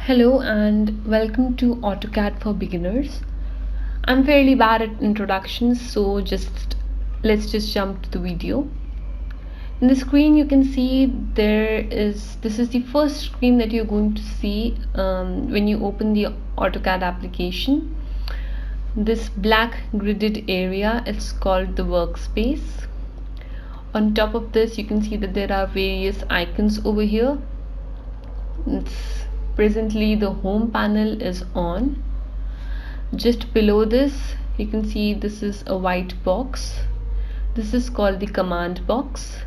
Hello and welcome to AutoCAD for beginners. I'm fairly bad at introductions, so let's just jump to the video. In the screen you can see this is the first screen that you're going to see when you open the AutoCAD application. This black gridded area is called the workspace. On top of this you can see that there are various icons over here. Presently the home panel is on. Just below this you can see this is a white box. This is called the command box,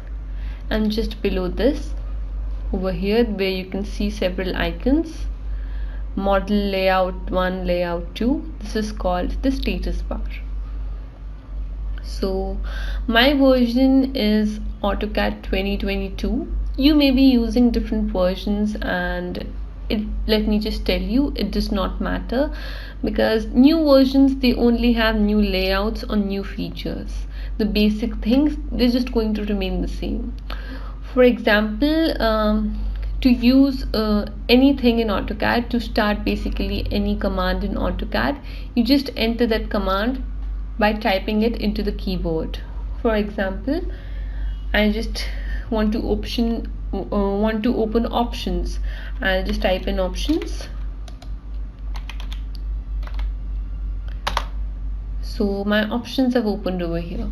and just below this over here where you can see several icons, model layout 1, layout 2, this is called the status bar. So my version is AutoCAD 2022. You may be using different versions, and let me just tell you, it does not matter, because new versions, they only have new layouts or new features. The basic things, they're just going to remain the same. For example, to use anything in AutoCAD, to start basically any command in AutoCAD, you just enter that command by typing it into the keyboard. For example, I just want to open options. I'll just type in options. So my options have opened over here.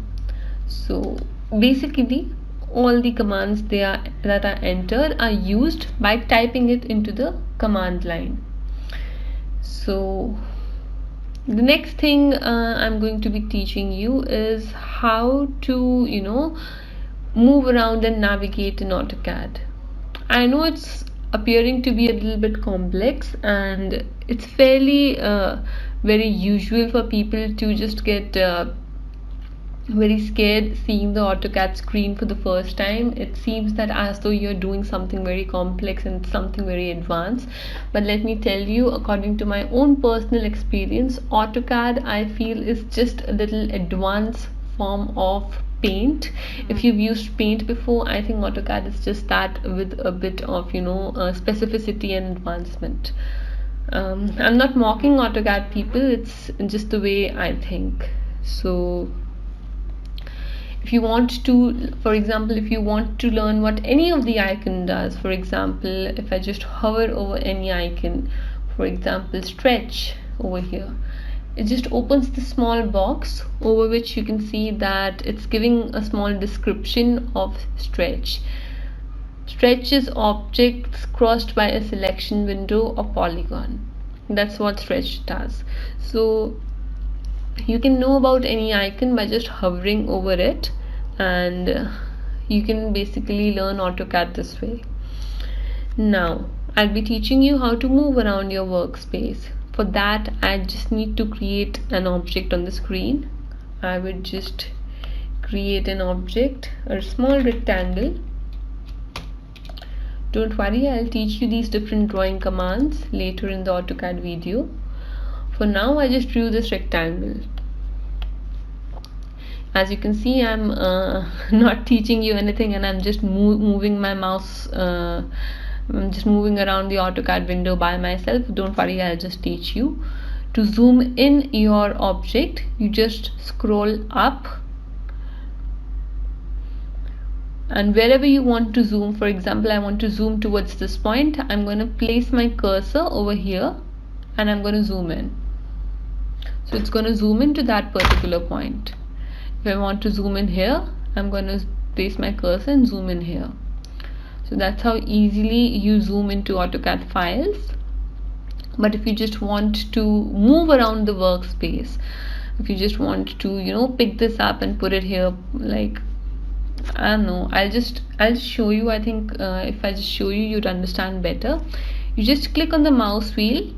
So basically all the commands that are entered are used by typing it into the command line. So the next thing I'm going to be teaching you is how to move around and navigate in AutoCAD. I know it's appearing to be a little bit complex, and it's fairly very usual for people to just get very scared seeing the AutoCAD screen for the first time. It seems that as though you're doing something very complex and something very advanced, but let me tell you, according to my own personal experience, AutoCAD I feel is just a little advanced form of Paint. If you've used Paint before, I think AutoCAD is just that with a bit of specificity and advancement. I'm not mocking AutoCAD people, it's just the way I think. So if you want to, for example, if you want to learn what any of the icon does, for example, if I just hover over any icon, for example stretch over here, it just opens the small box over which you can see that it's giving a small description of stretch. Stretch is objects crossed by a selection window or polygon. That's what stretch does. So you can know about any icon by just hovering over it, and you can basically learn AutoCAD this way. Now I'll be teaching you how to move around your workspace. For that I just need to create an object on the screen. I would just create an object, a small rectangle. Don't worry, I'll teach you these different drawing commands later in the AutoCAD video. For now I just drew this rectangle. As you can see, I'm not teaching you anything, and I'm just moving my mouse. I'm just moving around the AutoCAD window by myself. Don't worry, I'll just teach you. To zoom in your object, you just scroll up, and wherever you want to zoom, for example, I want to zoom towards this point, I'm going to place my cursor over here and I'm going to zoom in. So it's going to zoom into that particular point. If I want to zoom in here, I'm going to place my cursor and zoom in here. So that's how easily you zoom into AutoCAD files. But if you just want to move around the workspace, if you just want to pick this up and put it here, like, I don't know, I'll show you. I think if I just show you, you'd understand better. You just click on the mouse wheel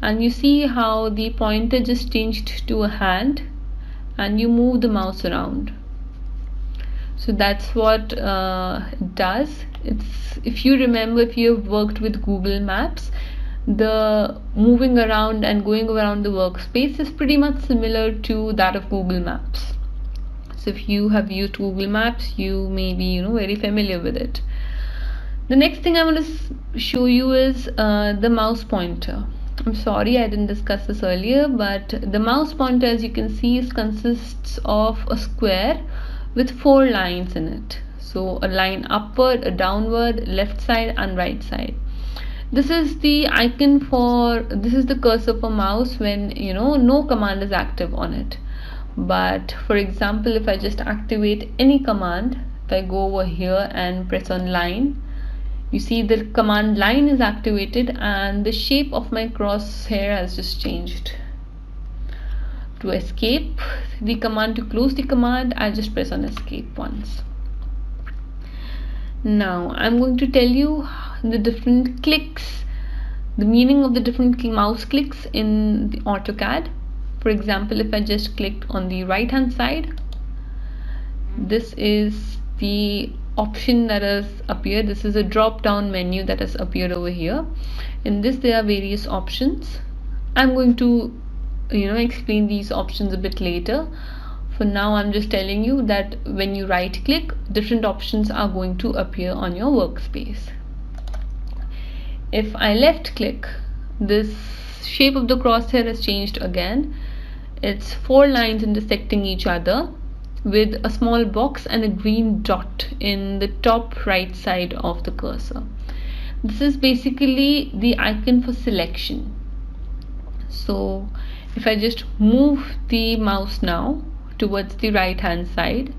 and you see how the pointer just changed to a hand, and you move the mouse around. So that's what it does. It's, if you remember, if you have worked with Google Maps, the moving around and going around the workspace is pretty much similar to that of Google Maps. So if you have used Google Maps, you may be very familiar with it. The next thing I want to show you is the mouse pointer. I'm sorry I didn't discuss this earlier, but the mouse pointer, as you can see, consists of a square with 4 lines in it. So a line upward, a downward, left side and right side. This is the icon for, this is the cursor for mouse when no command is active on it. But for example, if I just activate any command, if I go over here and press on line, you see the command line is activated and the shape of my crosshair has just changed. To escape the command, to close the command, I just press on escape once. Now I'm going to tell you the different clicks, the meaning of the different mouse clicks in the AutoCAD. For example, if I just clicked on the right hand side, this is the option that has appeared. This is a drop down menu that has appeared over here. In this there are various options. I'm going to explain these options a bit later. For now I'm just telling you that when you right click, different options are going to appear on your workspace. If I left click, this shape of the crosshair has changed again. It's 4 lines intersecting each other with a small box and a green dot in the top right side of the cursor. This is basically the icon for selection. So if I just move the mouse now towards the right hand side,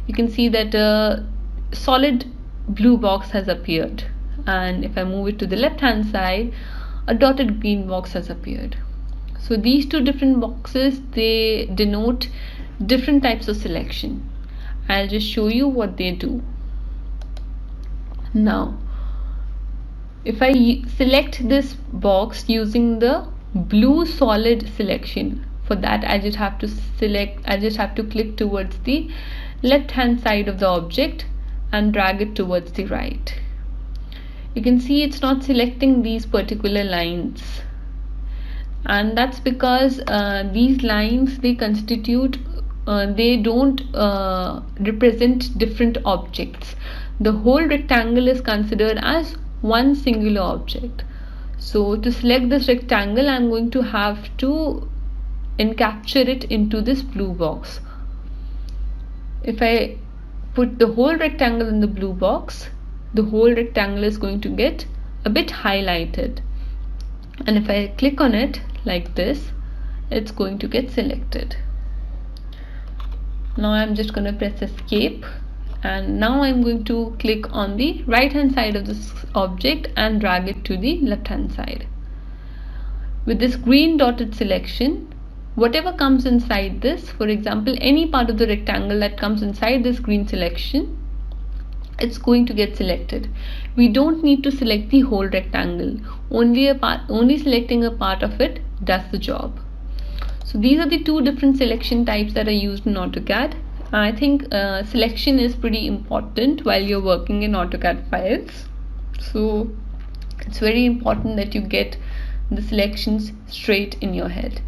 you can see that a solid blue box has appeared, and if I move it to the left hand side, a dotted green box has appeared. So these two different boxes, they denote different types of selection. I'll just show you what they do. Now if I select this box using the blue solid selection, for that I just have to click towards the left hand side of the object and drag it towards the right. You can see it's not selecting these particular lines, and that's because these lines, they constitute they don't represent different objects. The whole rectangle is considered as one singular object. So to select this rectangle, I'm going to have to encapture it into this blue box. If I put the whole rectangle in the blue box, the whole rectangle is going to get a bit highlighted, and if I click on it like this, it's going to get selected. Now I'm just going to press escape, and now I'm going to click on the right hand side of this object and drag it to the left hand side. With this green dotted selection, whatever comes inside this, for example any part of the rectangle that comes inside this green selection, it's going to get selected. We don't need to select the whole rectangle, only selecting a part of it does the job. So these are the two different selection types that are used in AutoCAD. I think selection is pretty important while you're working in AutoCAD files. So it's very important that you get the selections straight in your head.